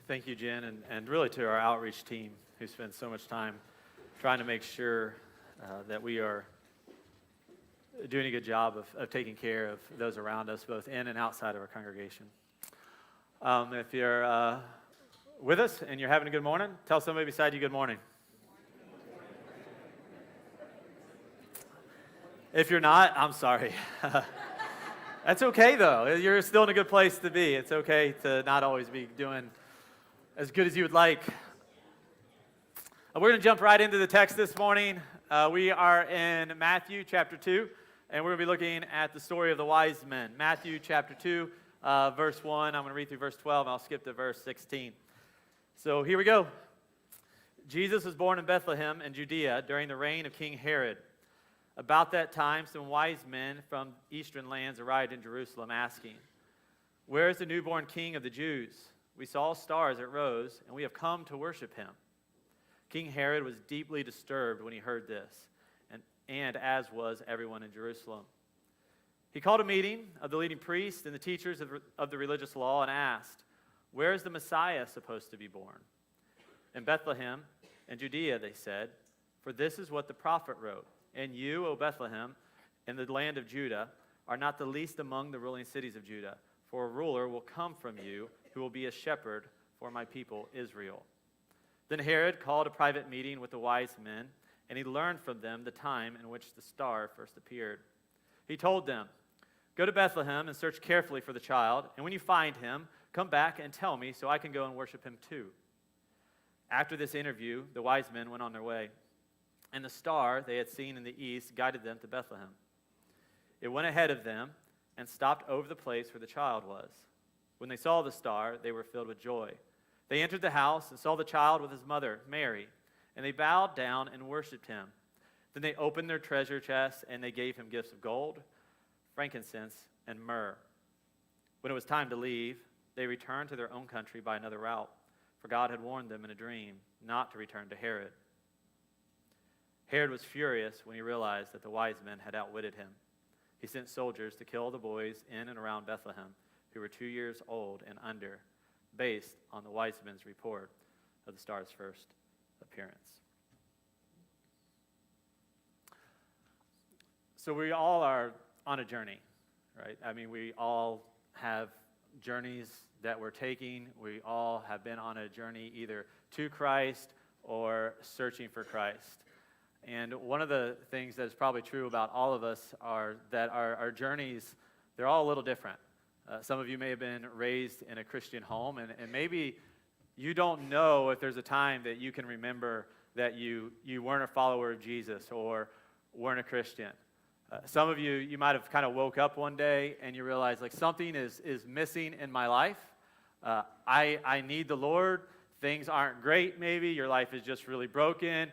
Thank you, Jen, and really to our outreach team who spends so much time trying to make sure that we are doing a good job of taking care of those around us, both in and outside of our congregation. If you're with us and you're having a good morning, tell somebody beside you good morning. If you're not, I'm sorry. That's okay, though. You're still in a good place to be. It's okay to not always be doing as good as you would like. We're going to jump right into the text this morning. We are in Matthew chapter 2, and we're going to be looking at the story of the wise men. Matthew chapter 2, verse 1. I'm going to read through verse 12, and I'll skip to verse 16. So here we go. Jesus was born in Bethlehem in Judea during the reign of King Herod. About that time, some wise men from eastern lands arrived in Jerusalem, asking, "Where is the newborn King of the Jews? We saw stars as it rose, and we have come to worship him." King Herod was deeply disturbed when he heard this, and as was everyone in Jerusalem. He called a meeting of the leading priests and the teachers of the religious law and asked, "Where is the Messiah supposed to be born?" "In Bethlehem in Judea," they said, "for this is what the prophet wrote. And you, O Bethlehem, in the land of Judah, are not the least among the ruling cities of Judah, for a ruler will come from you who will be a shepherd for my people Israel." Then Herod called a private meeting with the wise men, and he learned from them the time in which the star first appeared. He told them, "Go to Bethlehem and search carefully for the child, and when you find him, come back and tell me so I can go and worship him too." After this interview, the wise men went on their way, and the star they had seen in the east guided them to Bethlehem. It went ahead of them and stopped over the place where the child was. When they saw the star, they were filled with joy. They entered the house and saw the child with his mother, Mary, and they bowed down and worshipped him. Then they opened their treasure chests, and they gave him gifts of gold, frankincense, and myrrh. When it was time to leave, they returned to their own country by another route, for God had warned them in a dream not to return to Herod. Herod was furious when he realized that the wise men had outwitted him. He sent soldiers to kill the boys in and around Bethlehem who were 2 years old and under, based on the wise men's report of the star's first appearance. So we all are on a journey, right? I mean, we all have journeys that we're taking. We all have been on a journey either to Christ or searching for Christ. And one of the things that is probably true about all of us are that our journeys, they're all a little different. Some of you may have been raised in a Christian home, and maybe you don't know if there's a time that you can remember that you weren't a follower of Jesus or weren't a Christian. Some of you might have kind of woke up one day and you realize like something is missing in my life. I need the Lord. Things aren't great maybe. Your life is just really broken.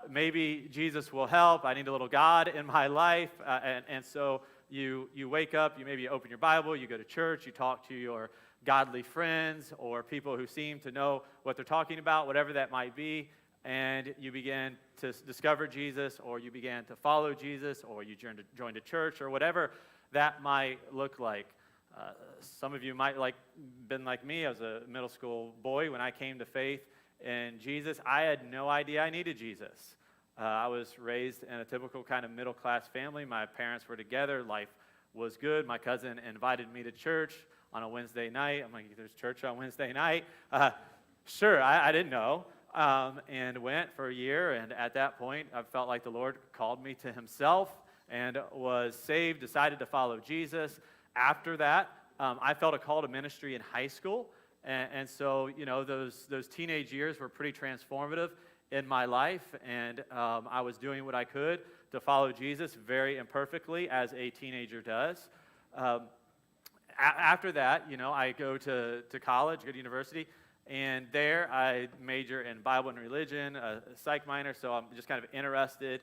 Maybe Jesus will help. I need a little God in my life. And so you wake up, you maybe open your Bible, you go to church, you talk to your godly friends or people who seem to know what they're talking about, whatever that might be, and you begin to discover Jesus, or you began to follow Jesus, or you joined a church, or whatever that might look like. Some of you might been like me. I was a middle school boy when I came to faith in Jesus. I had no idea I needed Jesus. I was raised in a typical kind of middle-class family. My parents were together. Life was good. My cousin invited me to church on a Wednesday night. I'm like, there's church on Wednesday night? Sure, I didn't know, and went for a year. And at that point, I felt like the Lord called me to himself and was saved, decided to follow Jesus. After that, I felt a call to ministry in high school. And so, you know, those teenage years were pretty transformative in my life, and I was doing what I could to follow Jesus very imperfectly, as a teenager does. After that, you know, I go to college, go to university, and there I major in Bible and religion, a psych minor, so I'm just kind of interested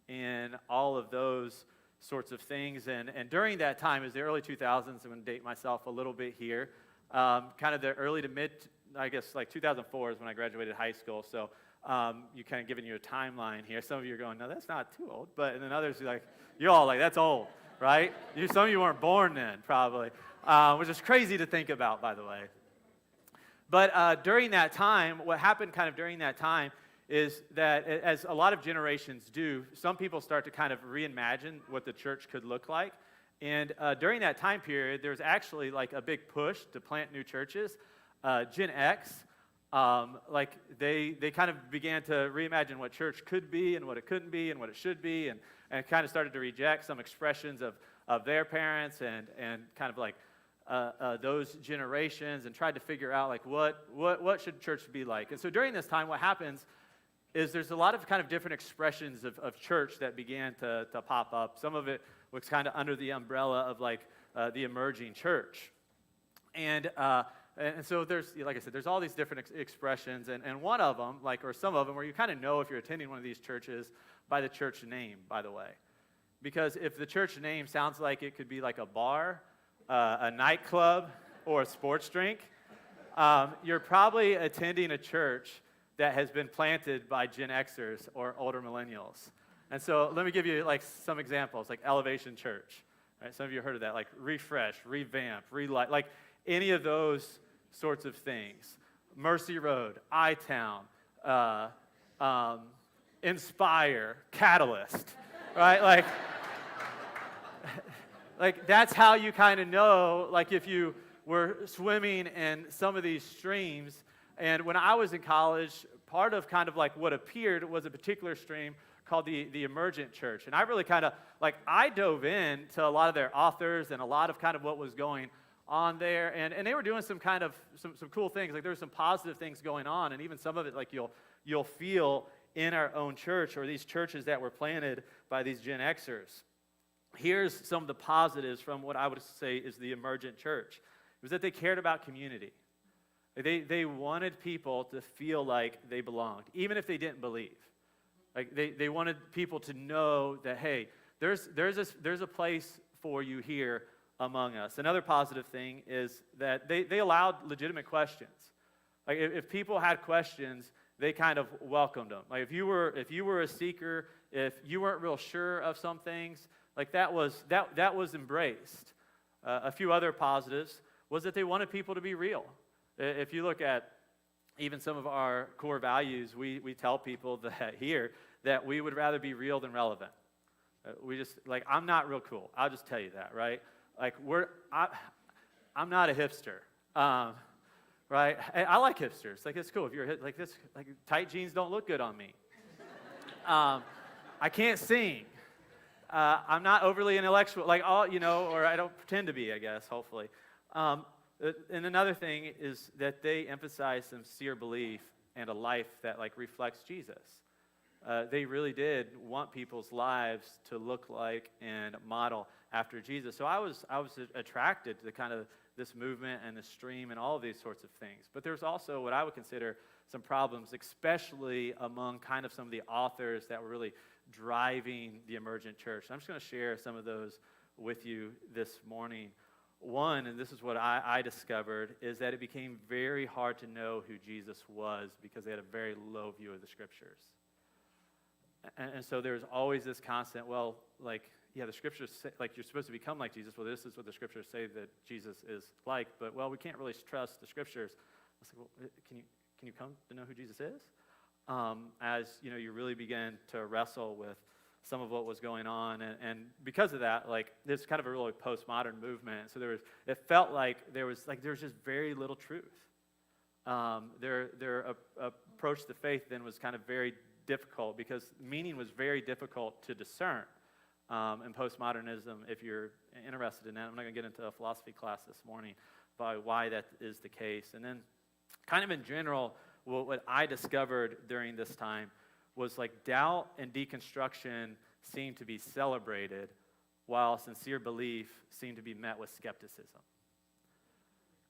in all of those sorts of things. And during that time, it was the early 2000s, I'm going to date myself a little bit here, kind of the early to mid, I guess like 2004 is when I graduated high school. So you kind of giving you a timeline here. Some of you are going, no, that's not too old. But and then others are like, you all like, that's old, right? Some of you weren't born then, probably, which is crazy to think about, by the way. But during that time, what happened kind of during that time is that, as a lot of generations do, some people start to kind of reimagine what the church could look like. And during that time period, there was actually like a big push to plant new churches. Gen X, they kind of began to reimagine what church could be and what it couldn't be and what it should be, and kind of started to reject some expressions of their parents and kind of like those generations, and tried to figure out like what should church be like. And so during this time, what happens is there's a lot of kind of different expressions of church that began to pop up. Some of it was kind of under the umbrella of like the emerging church. And so there's, like I said, there's all these different expressions, and one of them, like, or some of them, where you kind of know if you're attending one of these churches by the church name, by the way. Because if the church name sounds like it could be like a bar, a nightclub, or a sports drink, you're probably attending a church that has been planted by Gen Xers or older millennials. And so let me give you like some examples, like Elevation Church. Right? Some of you heard of that, like Refresh, Revamp, Relight, like any of those sorts of things. Mercy Road, iTown, Inspire, Catalyst, right? Like that's how you kind of know, like if you were swimming in some of these streams. And when I was in college, part of kind of like what appeared was a particular stream called the Emergent Church. And I really kind of, like, I dove in to a lot of their authors and a lot of kind of what was going on there. And they were doing some kind of, some cool things. Like there were some positive things going on. And even some of it, like you'll feel in our own church or these churches that were planted by these Gen Xers. Here's some of the positives from what I would say is the Emergent Church. It was that they cared about community. They wanted people to feel like they belonged, even if they didn't believe. Like they wanted people to know that, hey, there's a place for you here among us. Another positive thing is that they allowed legitimate questions. Like if people had questions, they kind of welcomed them. Like if you were a seeker, if you weren't real sure of some things, like that was embraced. A few other positives was that they wanted people to be real. If you look at even some of our core values, we tell people that here that we would rather be real than relevant. We just, like, I'm not real cool. I'll just tell you that, right? Like, I'm not a hipster, right? I like hipsters. Like, it's cool. If you're like this, like, tight jeans don't look good on me. I can't sing. I'm not overly intellectual, like, or I don't pretend to be, I guess, hopefully. And another thing is that they emphasize sincere belief and a life that like reflects Jesus. They really did want people's lives to look like and model after Jesus. So I was attracted to kind of this movement and the stream and all of these sorts of things. But there's also what I would consider some problems, especially among kind of some of the authors that were really driving the Emergent Church. I'm just going to share some of those with you this morning. One, and this is what I discovered, is that it became very hard to know who Jesus was because they had a very low view of the Scriptures. And so there's always this constant, well, like, yeah, the Scriptures say, like, you're supposed to become like Jesus. Well, this is what the Scriptures say that Jesus is like. But, well, we can't really trust the Scriptures. I was like, well, can you come to know who Jesus is? As, you really begin to wrestle with some of what was going on, and because of that, like, there's kind of a really postmodern movement. So it felt like there was just very little truth. Their approach to faith then was kind of very difficult because meaning was very difficult to discern. In postmodernism, if you're interested in that, I'm not going to get into a philosophy class this morning about why that is the case. And then, kind of in general, what I discovered during this time was like doubt and deconstruction seemed to be celebrated, while sincere belief seemed to be met with skepticism.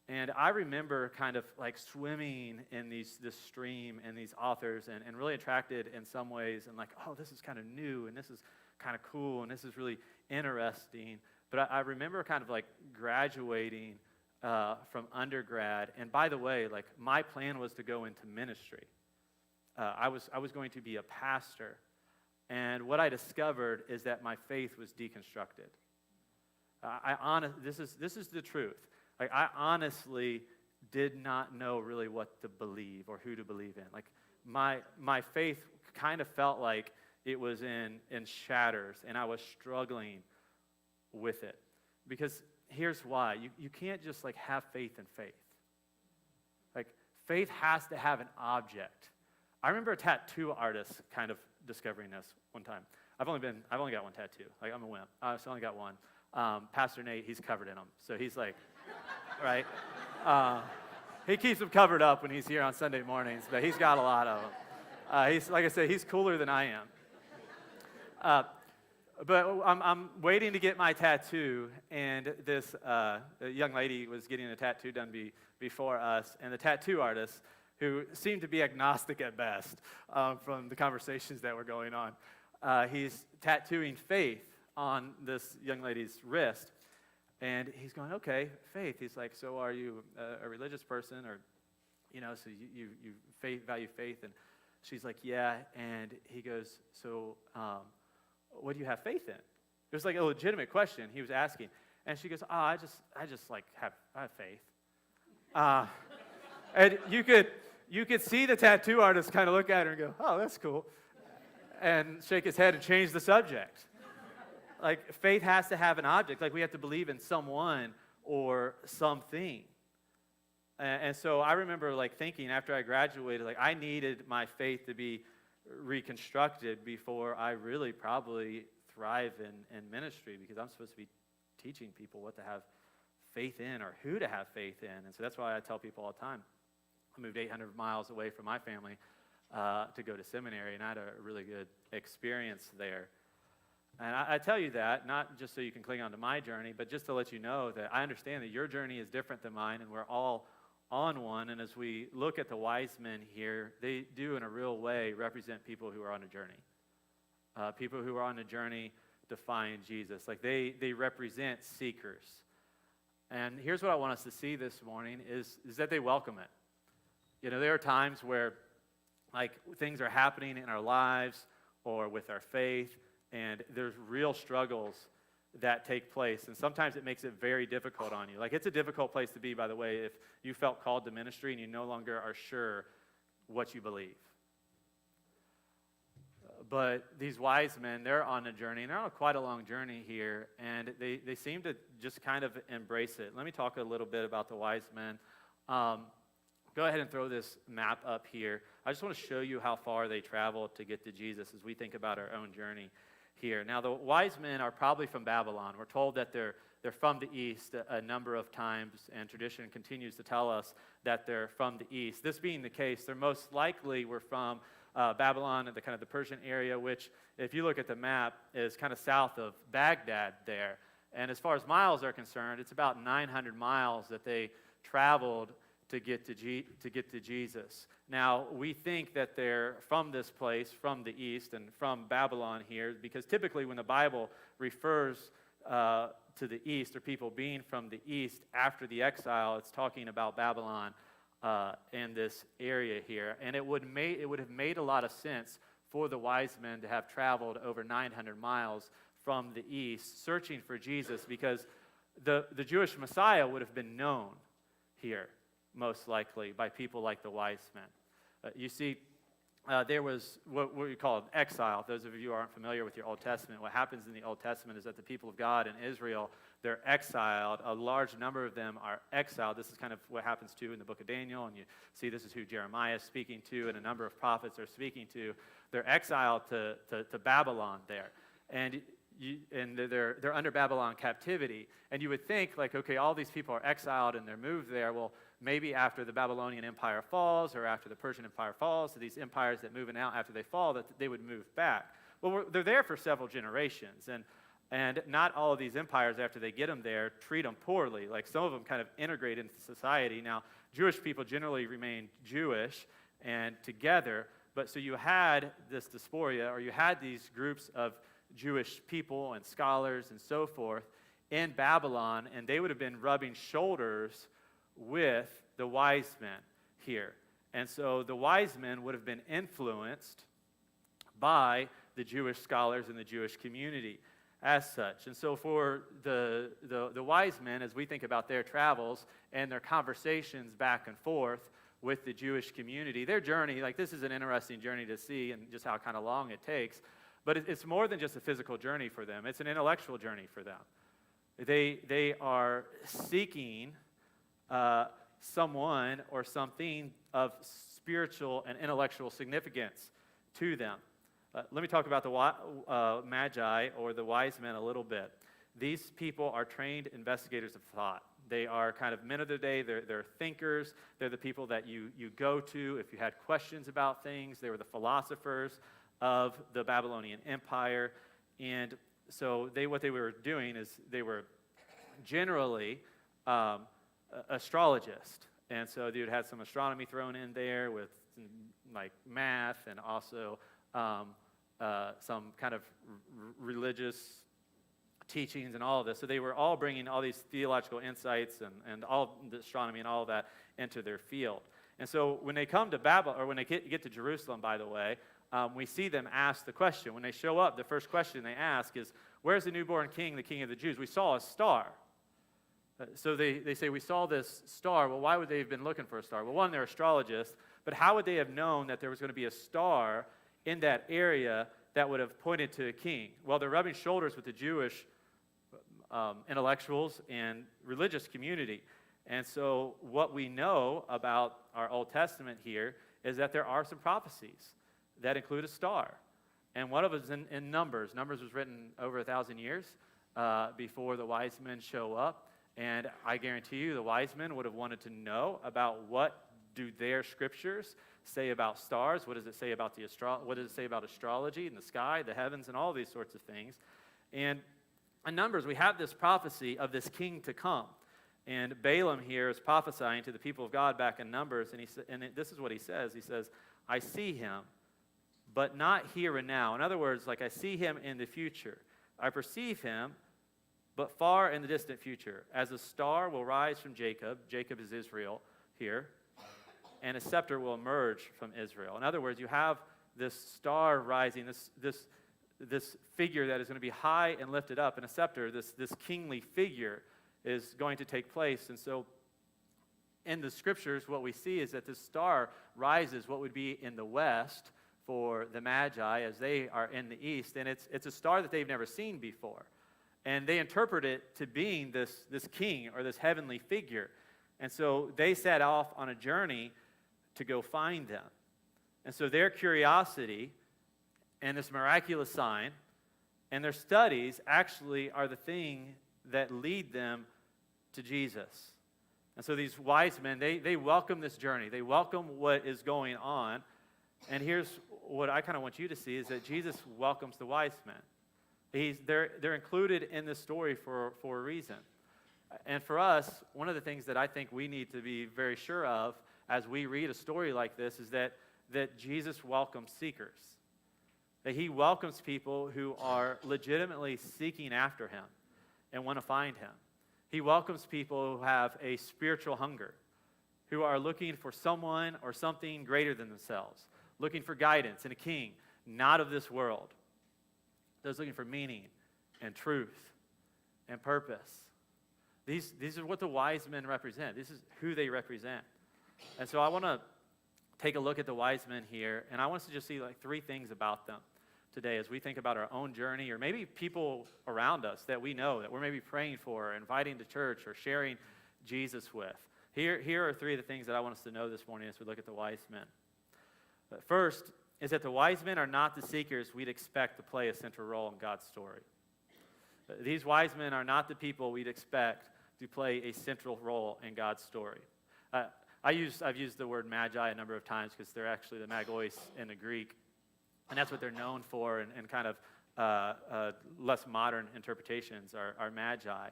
And I remember kind of like swimming in this stream and these authors and really attracted in some ways and like, oh, this is kind of new and this is kind of cool and this is really interesting. But I remember kind of like graduating from undergrad. And by the way, like my plan was to go into ministry. I was going to be a pastor, and what I discovered is that my faith was deconstructed. This is the truth. Like I honestly did not know really what to believe or who to believe in. Like my faith kind of felt like it was in shatters, and I was struggling with it. Because here's why. You can't just like have faith in faith. Like faith has to have an object. I remember a tattoo artist kind of discovering this one time. I've only got one tattoo. Like I'm a wimp. I've only got one. Pastor Nate, he's covered in them. So he's like, right? He keeps them covered up when he's here on Sunday mornings, but he's got a lot of them. He's, like I said, he's cooler than I am. But I'm waiting to get my tattoo, and this young lady was getting a tattoo done before us, and the tattoo artist, who seemed to be agnostic at best from the conversations that were going on, he's tattooing faith on this young lady's wrist. And he's going, okay, faith. He's like, so are you a religious person, or, so you value faith? And she's like, yeah. And he goes, so what do you have faith in? It was like a legitimate question he was asking. And she goes, I just like have faith. And you could see the tattoo artist kind of look at her and go, oh, that's cool, and shake his head and change the subject. Like, faith has to have an object. Like, we have to believe in someone or something. And so I remember, like, thinking after I graduated, like, I needed my faith to be reconstructed before I really probably thrive in ministry, because I'm supposed to be teaching people what to have faith in or who to have faith in. And so that's why I tell people all the time. I moved 800 miles away from my family to go to seminary, and I had a really good experience there. And I tell you that, not just so you can cling on to my journey, but just to let you know that I understand that your journey is different than mine, and we're all on one. And as we look at the wise men here, they do in a real way represent people who are on a journey. People who are on a journey to find Jesus. Like they represent seekers. And here's what I want us to see this morning is that they welcome it. There are times where like things are happening in our lives or with our faith, and there's real struggles that take place. And sometimes it makes it very difficult on you. Like, it's a difficult place to be, by the way, if you felt called to ministry and you no longer are sure what you believe. But these wise men, they're on a journey, and they're on quite a long journey here, and they seem to just kind of embrace it. Let me talk a little bit about the wise men. Go ahead and throw this map up here. I just want to show you how far they traveled to get to Jesus as we think about our own journey here. Now, the wise men are probably from Babylon. We're told that they're from the east a number of times, and tradition continues to tell us that they're from the east. This being the case, they're most likely were from Babylon and the Persian area, which, if you look at the map, is kind of south of Baghdad there. And as far as miles are concerned, it's about 900 miles that they traveled to get to Jesus. Now, we think that they're from this place, from the east, and from Babylon here, because typically when the Bible refers to the east, or people being from the east after the exile, it's talking about Babylon in this area here. And it would have made a lot of sense for the wise men to have traveled over 900 miles from the east, searching for Jesus, because the Jewish Messiah would have been known here, most likely, by people like the wise men. You see, there was what we call exile. Those of you who aren't familiar with your Old Testament, what happens in the Old Testament is that the people of God in Israel, they're exiled. A large number of them are exiled. This is kind of what happens too in the book of Daniel, and you see this is who Jeremiah is speaking to, and a number of prophets are speaking to. They're exiled to Babylon there, and they're under Babylon captivity. And you would think, like, okay, all these people are exiled and they're moved there. Well, maybe after the Babylonian Empire falls, or after the Persian Empire falls, so these empires that move in out after they fall, that they would move back. Well, they're there for several generations, and not all of these empires, after they get them there, treat them poorly. Like, some of them kind of integrate into society. Now, Jewish people generally remain Jewish and together, but so you had this diaspora, or you had these groups of Jewish people and scholars and so forth in Babylon, and they would have been rubbing shoulders with the wise men here. And so the wise men would have been influenced by the Jewish scholars in the Jewish community. as such. And so for the wise men, as we think about their travels and their conversations back and forth with the Jewish community, their journey, like this is an interesting journey to see and just how kind of long it takes, but it's more than just a physical journey for them. It's an intellectual journey for them. They are seeking someone or something of spiritual and intellectual significance to them. Let me talk about the Magi, or the wise men, a little bit. These people are trained investigators of thought. They are kind of men of the day. They're thinkers. They're the people that you go to if you had questions about things. They were the philosophers of the Babylonian Empire. And so what they were doing is they were generally astrologists. And so they would have some astronomy thrown in there with like math and also some kind of religious teachings and all of this. So they were all bringing all these theological insights and all the astronomy and all of that into their field. And so when they come to Babylon, or when they get to Jerusalem, by the way, we see them ask the question. When they show up, the first question they ask is, where's the newborn king, the king of the Jews? We saw a star. So they say, we saw this star. Well, why would they have been looking for a star? Well, one, they're astrologists, but how would they have known that there was going to be a star in that area that would have pointed to a king? Well, they're rubbing shoulders with the Jewish intellectuals and religious community. And so what we know about our Old Testament here is that there are some prophecies that include a star. And one of them is in Numbers. Numbers was written over 1,000 years before the wise men show up. And I guarantee you the wise men would have wanted to know about what do their scriptures say about stars? What does it say about what does it say about astrology and the sky, the heavens, and all these sorts of things? And in Numbers, we have this prophecy of this king to come. And Balaam here is prophesying to the people of God back in Numbers, and this is what he says. He says, I see him, but not here and now. In other words, like I see him in the future. I perceive him, but far in the distant future. As a star will rise from Jacob is Israel here, and a scepter will emerge from Israel. In other words, you have this star rising, this figure that is going to be high and lifted up, and a scepter, this kingly figure, is going to take place. And so in the scriptures, what we see is that this star rises what would be in the west for the Magi as they are in the east, and it's a star that they've never seen before. And they interpret it to being this king or this heavenly figure. And so they set off on a journey to go find them. And so their curiosity and this miraculous sign and their studies actually are the thing that lead them to Jesus. And so these wise men, they welcome this journey. They welcome what is going on. And here's what I kind of want you to see is that Jesus welcomes the wise men. They're included in this story for a reason. And for us, one of the things that I think we need to be very sure of as we read a story like this is that Jesus welcomes seekers. That he welcomes people who are legitimately seeking after him and want to find him. He welcomes people who have a spiritual hunger, who are looking for someone or something greater than themselves, looking for guidance in a king, not of this world. Those looking for meaning and truth and purpose. These are what the wise men represent. This is who they represent. And so I want to take a look at the wise men here, and I want us to just see like three things about them today as we think about our own journey, or maybe people around us that we know that we're maybe praying for, or inviting to church, or sharing Jesus with. Here are three of the things that I want us to know this morning as we look at the wise men. But first is that the wise men are not the seekers we'd expect to play a central role in God's story. These wise men are not the people we'd expect to play a central role in God's story. I've used the word magi a number of times because they're actually the magoi in the Greek, and that's what they're known for, and kind of less modern interpretations are magi.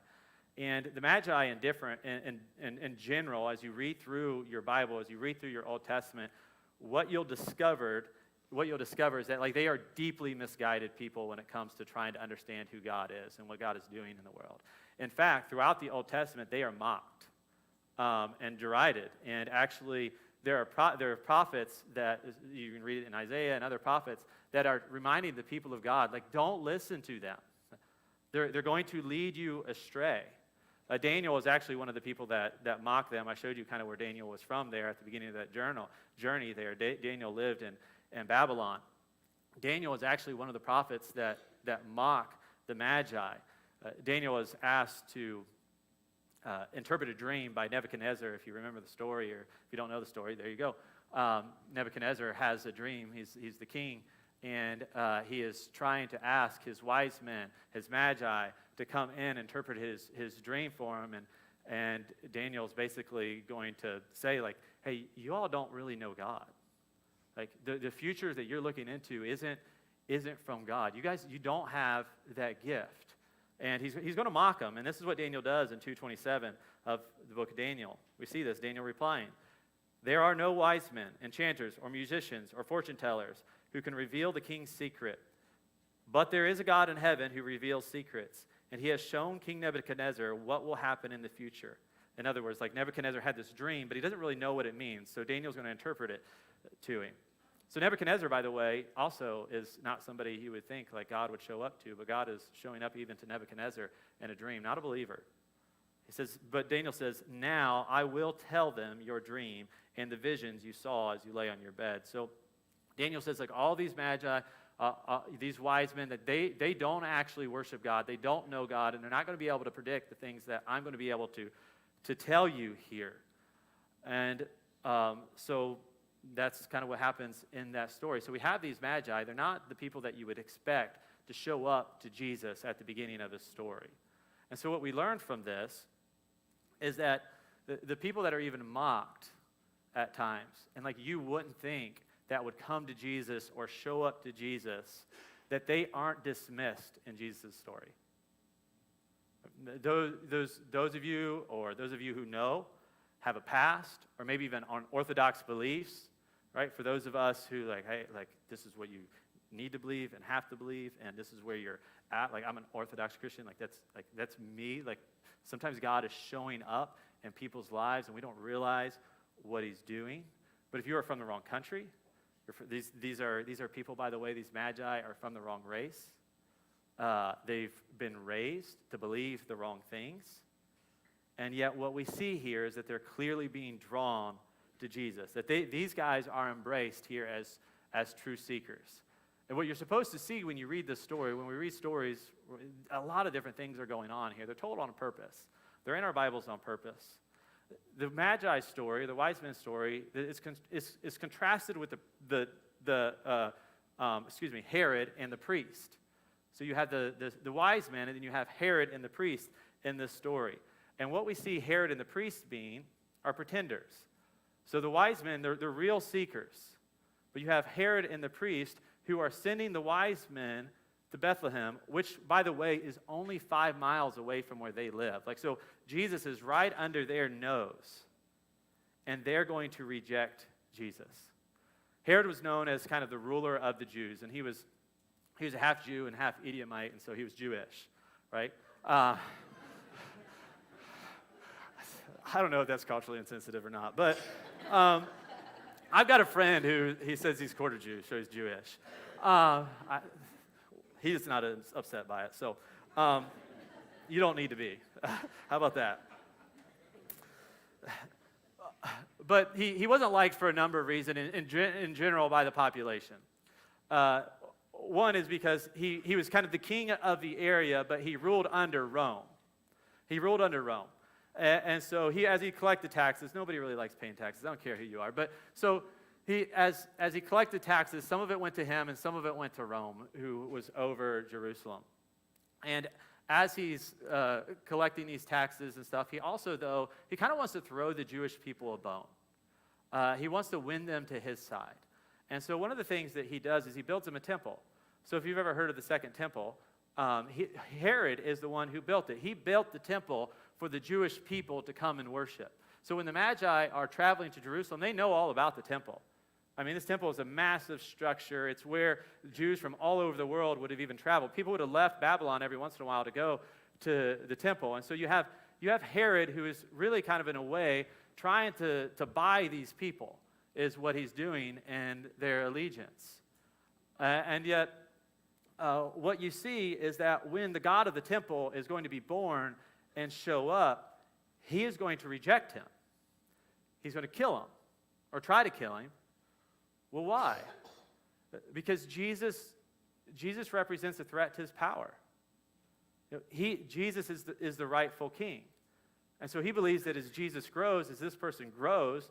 And the magi in general, as you read through your Bible, as you read through your Old Testament, what you'll discover is that like they are deeply misguided people when it comes to trying to understand who God is and what God is doing in the world. In fact, throughout the Old Testament, they are mocked and derided. And actually, there are prophets that you can read it in Isaiah and other prophets that are reminding the people of God, like, don't listen to them. They're going to lead you astray. Daniel is actually one of the people that mocked them. I showed you kind of where Daniel was from there at the beginning of that journey there. Daniel lived in Babylon. Daniel is actually one of the prophets that mock the Magi. Daniel was asked to interpret a dream by Nebuchadnezzar. If you remember the story, or if you don't know the story, there you go. Nebuchadnezzar has a dream. He's the king, and he is trying to ask his wise men, his Magi, to come in and interpret his dream for him. And Daniel's basically going to say, like, hey, you all don't really know God. Like, the future that you're looking into isn't from God. You guys, you don't have that gift. And he's going to mock them. And this is what Daniel does in 2:27 of the book of Daniel. We see this, Daniel replying, "There are no wise men, enchanters, or musicians, or fortune tellers who can reveal the king's secret. But there is a God in heaven who reveals secrets, and he has shown King Nebuchadnezzar what will happen in the future." In other words, like Nebuchadnezzar had this dream, but he doesn't really know what it means. So Daniel's going to interpret it to him. So Nebuchadnezzar, by the way, also is not somebody you would think like God would show up to, but God is showing up even to Nebuchadnezzar in a dream, not a believer. He says, but Daniel says, "Now I will tell them your dream and the visions you saw as you lay on your bed." So Daniel says, like, all these magi, these wise men, that they don't actually worship God. They don't know God, and they're not going to be able to predict the things that I'm going to be able to tell you here. And so that's kind of what happens in that story. So we have these magi. They're not the people that you would expect to show up to Jesus at the beginning of his story. And so what we learn from this is that the people that are even mocked at times, and like you wouldn't think that would come to Jesus or show up to Jesus, that they aren't dismissed in Jesus' story. Those of you, or those of you who know, have a past, or maybe even unorthodox beliefs, right? For those of us who like, hey, like this is what you need to believe and have to believe, and this is where you're at. Like, I'm an Orthodox Christian. That's me. Like, sometimes God is showing up in people's lives, and we don't realize what he's doing. But if you are from the wrong country, these are people, by the way, these magi are from the wrong race. They've been raised to believe the wrong things. And yet what we see here is that they're clearly being drawn to Jesus, that these guys are embraced here as true seekers. And what you're supposed to see when you read this story, when we read stories, a lot of different things are going on here. They're told on purpose. They're in our Bibles on purpose. The Magi story, the wise men story, is contrasted with Herod and the priest. So you have the wise men, and then you have Herod and the priest in this story. And what we see Herod and the priest being are pretenders. So the wise men, they're real seekers. But you have Herod and the priest who are sending the wise men to Bethlehem, which, by the way, is only 5 miles away from where they live. Like, so Jesus is right under their nose, and they're going to reject Jesus. Herod was known as kind of the ruler of the Jews, and he was a half Jew and half Edomite, and so he was Jewish, right? I don't know if that's culturally insensitive or not, but I've got a friend who he says he's quarter Jew, so he's Jewish. He's not upset by it, so you don't need to be. How about that? But he wasn't liked for a number of reasons in general by the population. One is because he was kind of the king of the area, but he ruled under Rome. He ruled under Rome. And so as he collected taxes, nobody really likes paying taxes. I don't care who you are. But so as he collected taxes, some of it went to him and some of it went to Rome, who was over Jerusalem. And as he's collecting these taxes and stuff, he also, though, he kind of wants to throw the Jewish people a bone. He wants to win them to his side. And so one of the things that he does is he builds them a temple. So if you've ever heard of the Second Temple, Herod is the one who built it. He built the temple for the Jewish people to come and worship. So when the Magi are traveling to Jerusalem, they know all about the temple. I mean, this temple is a massive structure. It's where Jews from all over the world would have even traveled. People would have left Babylon every once in a while to go to the temple. And so you have Herod, who is really kind of in a way trying to buy these people, is what he's doing, and their allegiance. And yet, what you see is that when the God of the temple is going to be born and show up, he is going to reject him. He's going to kill him or try to kill him. Well, why? Because Jesus represents a threat to his power. Jesus is the rightful king. And so he believes that as Jesus grows, as this person grows,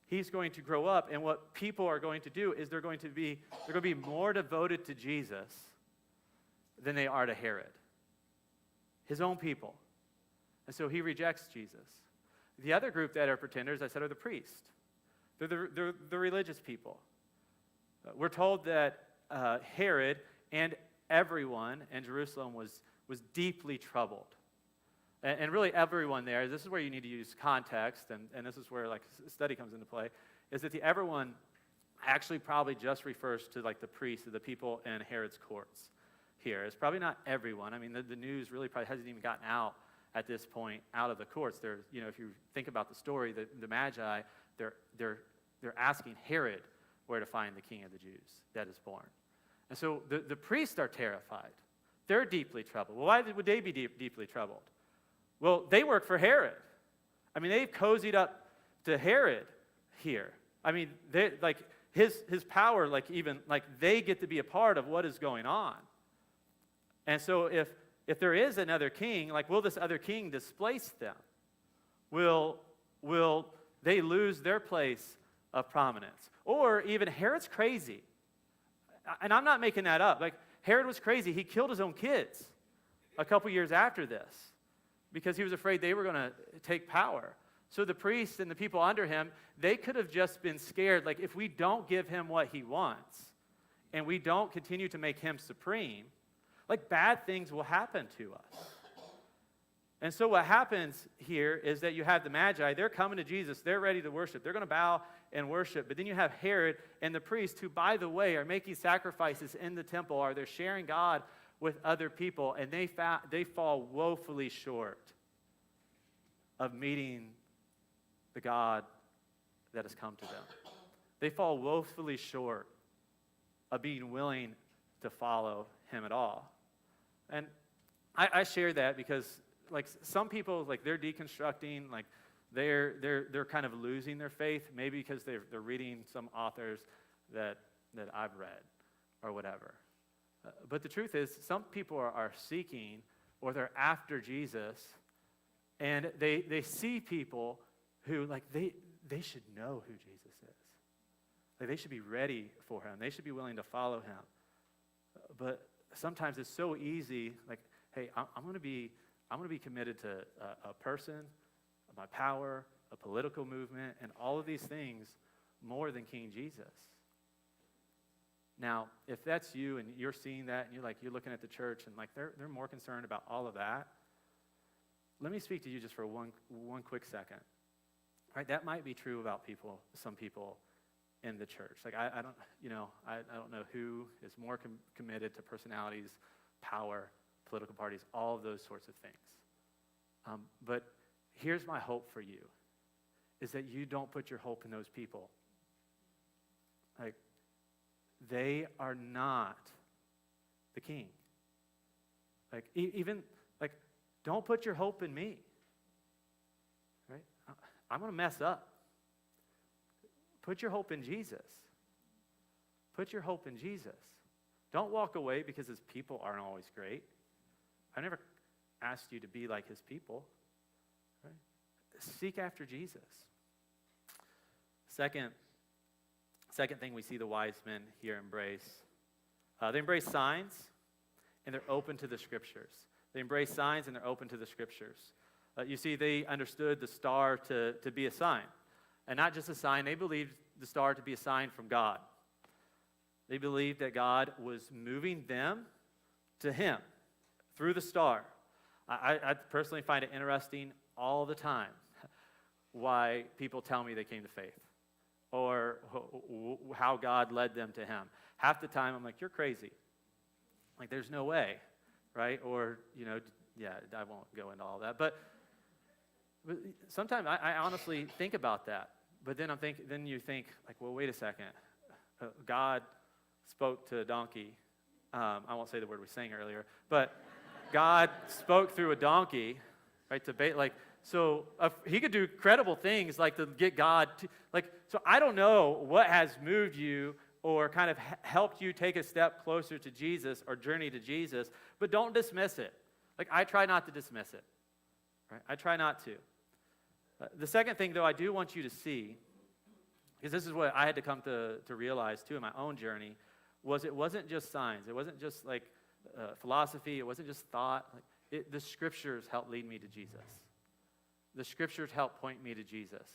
he's going to grow up, and what people are going to do is they're going to be more devoted to Jesus than they are to Herod, his own people. And so he rejects Jesus. The other group that are pretenders, I said, are the priests. They're the religious people. We're told that Herod and everyone in Jerusalem was deeply troubled. And really everyone there, this is where you need to use context, and this is where like study comes into play, is that the everyone actually probably just refers to like the priests or the people in Herod's courts here. It's probably not everyone. I mean, the news really probably hasn't even gotten out at this point out of the courts. They're, if you think about the story, the Magi, they're asking Herod where to find the king of the Jews that is born. And so the priests are terrified. They're deeply troubled. Well, why would they be deeply troubled? Well, they work for Herod. I mean, they've cozied up to Herod here. I mean, they like his power, like even like they get to be a part of what is going on. And so if there is another king, like will this other king displace them? Will they lose their place of prominence? Or even Herod's crazy. And I'm not making that up. Like Herod was crazy. He killed his own kids a couple years after this, because he was afraid they were going to take power. So the priests and the people under him, they could have just been scared, like if we don't give him what he wants and we don't continue to make him supreme, like bad things will happen to us. And so what happens here is that you have the Magi, they're coming to Jesus, they're ready to worship, they're going to bow and worship. But then you have Herod and the priests who, by the way, are making sacrifices in the temple, or they're sharing God with other people, and they fall woefully short of meeting the God that has come to them. They fall woefully short of being willing to follow him at all. And I share that because like some people, like they're deconstructing, like they're kind of losing their faith, maybe because they're reading some authors that I've read or whatever. But the truth is, some people are seeking, or they're after Jesus, and they see people who, like, they should know who Jesus is. Like, they should be ready for him. They should be willing to follow him. But sometimes it's so easy, like, hey, I'm going to be committed to a person, my power, a political movement, and all of these things more than King Jesus. Now, if that's you and you're seeing that and you're looking at the church and like they're more concerned about all of that, let me speak to you just for one quick second. Right? That might be true about some people in the church. Like I don't know who is more committed to personalities, power, political parties, all of those sorts of things. But here's my hope for you, is that you don't put your hope in those people. Like, they are not the king. Like, even, like, don't put your hope in me. Right? I'm going to mess up. Put your hope in Jesus. Put your hope in Jesus. Don't walk away because his people aren't always great. I never asked you to be like his people. Right? Seek after Jesus. Second thing we see the wise men here embrace. They embrace signs, and they're open to the scriptures. They embrace signs, and they're open to the scriptures. You see, they understood the star to be a sign. And not just a sign, they believed the star to be a sign from God. They believed that God was moving them to him through the star. I personally find it interesting all the time why people tell me they came to faith, or how God led them to him. Half the time I'm like, you're crazy. Like, there's no way, right? Or, I won't go into all that. But sometimes I honestly think about that. But then you think, like, well, wait a second. God spoke to a donkey I won't say the word we sang earlier, but God spoke through a donkey, right? So he could do credible things like to get God to, so I don't know what has moved you or kind of helped you take a step closer to Jesus or journey to Jesus, but don't dismiss it. Like, I try not to dismiss it, right? I try not to. The second thing, though, I do want you to see, because this is what I had to come to realize, too, in my own journey, was it wasn't just signs. It wasn't just like philosophy. It wasn't just thought. The Scriptures helped lead me to Jesus. The Scriptures helped point me to Jesus.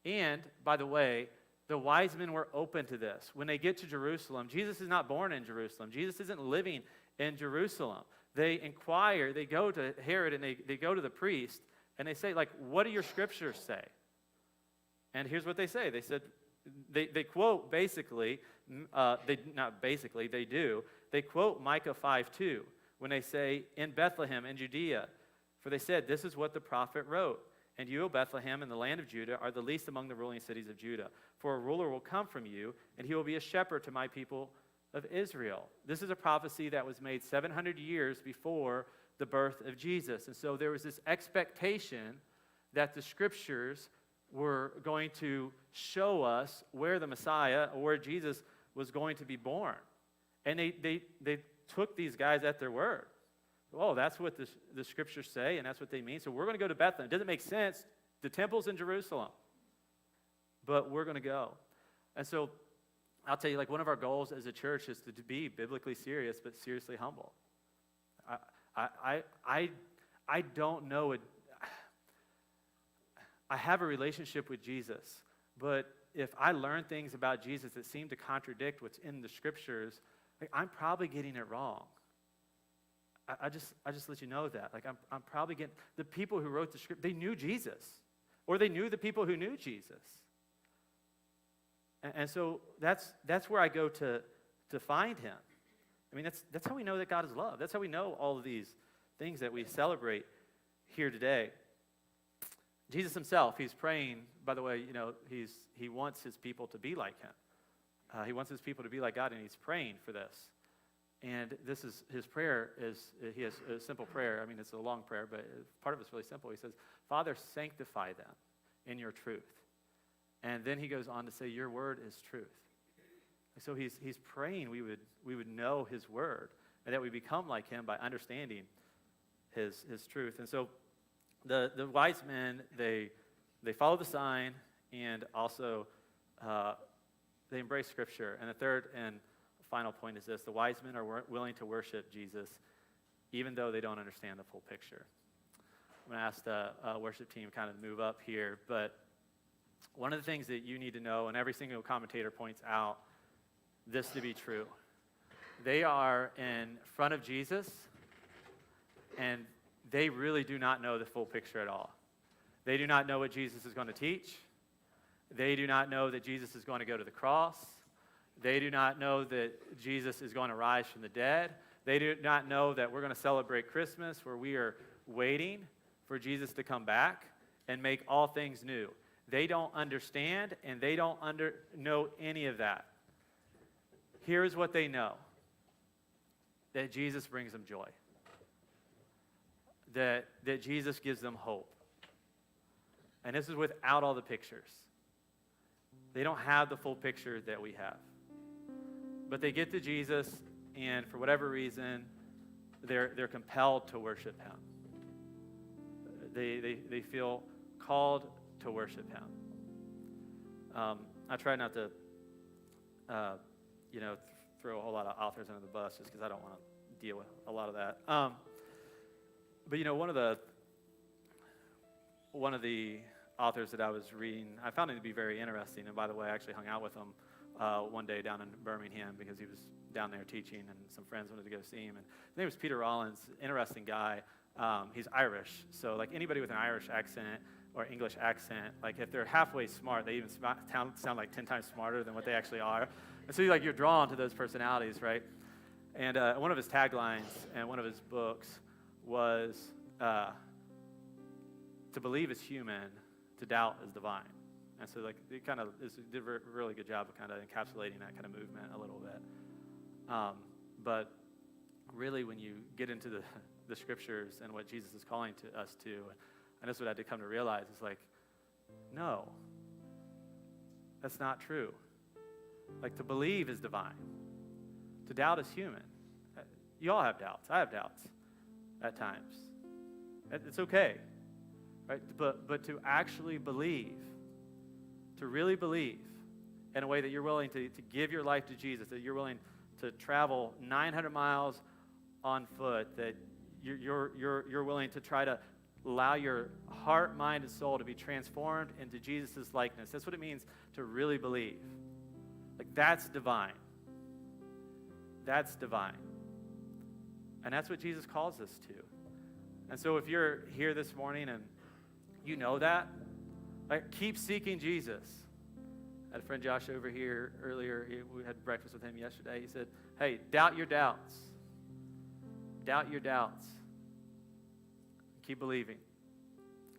And, by the way, the wise men were open to this. When they get to Jerusalem, Jesus is not born in Jerusalem. Jesus isn't living in Jerusalem. They inquire, they go to Herod, and they go to the priest, and they say, like, what do your Scriptures say? And here's what they say. They said, they quote basically, they do. They quote Micah 5:2 when they say, in Bethlehem in Judea, for they said, this is what the prophet wrote. And you, O Bethlehem, in the land of Judah, are the least among the ruling cities of Judah. For a ruler will come from you, and he will be a shepherd to my people of Israel. This is a prophecy that was made 700 years before the birth of Jesus. And so there was this expectation that the Scriptures were going to show us where the Messiah or where Jesus was going to be born. And they took these guys at their word. Oh, that's what the Scriptures say, and that's what they mean. So we're going to go to Bethlehem. It doesn't make sense. The temple's in Jerusalem. But we're going to go. And so I'll tell you, like, one of our goals as a church is to be biblically serious, but seriously humble. I don't know it. I have a relationship with Jesus, but if I learn things about Jesus that seem to contradict what's in the Scriptures, like, I'm probably getting it wrong. I just let you know that. Like, I'm probably getting, the people who wrote the script, they knew Jesus, or they knew the people who knew Jesus. And so that's where I go to find him. I mean, that's how we know that God is love. That's how we know all of these things that we celebrate here today. Jesus himself, he's praying, by the way, he wants his people to be like him. He wants his people to be like God, and he's praying for this. And this is his prayer. He has a simple prayer. I mean, it's a long prayer, but part of it's really simple. He says, Father, sanctify them in your truth. And then he goes on to say, your word is truth. So he's praying we would know his word, and that we become like him by understanding his truth. And so the wise men, they follow the sign, and also they embrace Scripture. And the third and final point is this: the wise men are willing to worship Jesus even though they don't understand the full picture. I'm going to ask the worship team kind of move up here, but one of the things that you need to know, and every single commentator points out this to be true, they are in front of Jesus, and they really do not know the full picture at all. They do not know what Jesus is going to teach. They do not know that Jesus is going to go to the cross. They do not know that Jesus is going to rise from the dead. They do not know that we're going to celebrate Christmas, where we are waiting for Jesus to come back and make all things new. They don't understand, and they don't know any of that. Here's what they know: that Jesus brings them joy, that Jesus gives them hope. And this is without all the pictures. They don't have the full picture that we have. But they get to Jesus, and for whatever reason, they're compelled to worship him. They feel called to worship him. I try not to, throw a whole lot of authors under the bus, just because I don't want to deal with a lot of that. But one of the authors that I was reading, I found him to be very interesting. And by the way, I actually hung out with him one day down in Birmingham because he was down there teaching, and some friends wanted to go see him. And his name was Peter Rollins. Interesting guy. He's Irish, so like anybody with an Irish accent or English accent, like if they're halfway smart, they even sound like 10 times smarter than what they actually are. And so you're drawn to those personalities, right? And one of his taglines and one of his books was, to believe is human, to doubt is divine. And so it kind of did a really good job of kind of encapsulating that kind of movement a little bit. But really, when you get into the scriptures and what Jesus is calling to us to, and that's what I had to come to realize, it's like, no, that's not true. Like, to believe is divine. To doubt is human. You all have doubts. I have doubts at times. It's okay, right? But to actually believe, to really believe in a way that you're willing to give your life to Jesus, that you're willing to travel 900 miles on foot, that you're willing to try to allow your heart, mind, and soul to be transformed into Jesus' likeness. That's what it means to really believe. Like, that's divine. That's divine. And that's what Jesus calls us to. And so if you're here this morning and you know that, like, keep seeking Jesus. I had a friend Josh over here earlier. We had breakfast with him yesterday. He said, hey, doubt your doubts. Doubt your doubts. Keep believing.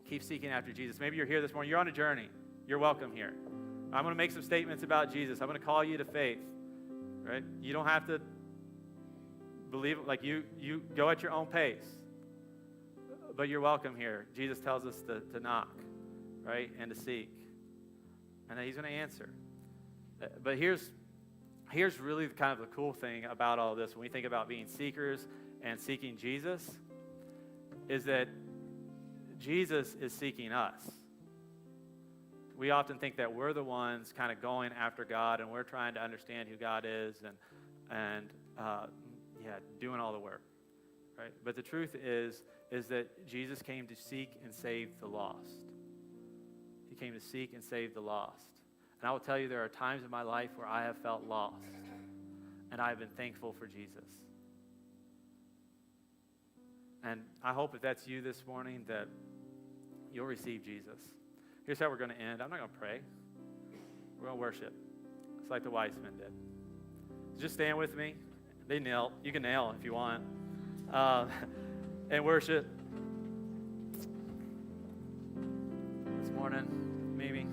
Keep seeking after Jesus. Maybe you're here this morning. You're on a journey. You're welcome here. I'm going to make some statements about Jesus. I'm going to call you to faith. Right? You don't have to believe it. Like, you go at your own pace. But you're welcome here. Jesus tells us to knock, right? And to seek. And that he's going to answer. But here's really kind of the cool thing about all of this when we think about being seekers and seeking Jesus, is that Jesus is seeking us. We often think that we're the ones kind of going after God, and we're trying to understand who God is and doing all the work, right? But the truth is that Jesus came to seek and save the lost. He came to seek and save the lost. And I will tell you, there are times in my life where I have felt lost, and I have been thankful for Jesus. And I hope if that's you this morning that you'll receive Jesus. Here's how we're going to end. I'm not going to pray. We're going to worship. It's like the wise men did. Just stand with me. They knelt. You can kneel if you want. And worship. This morning, Mimi.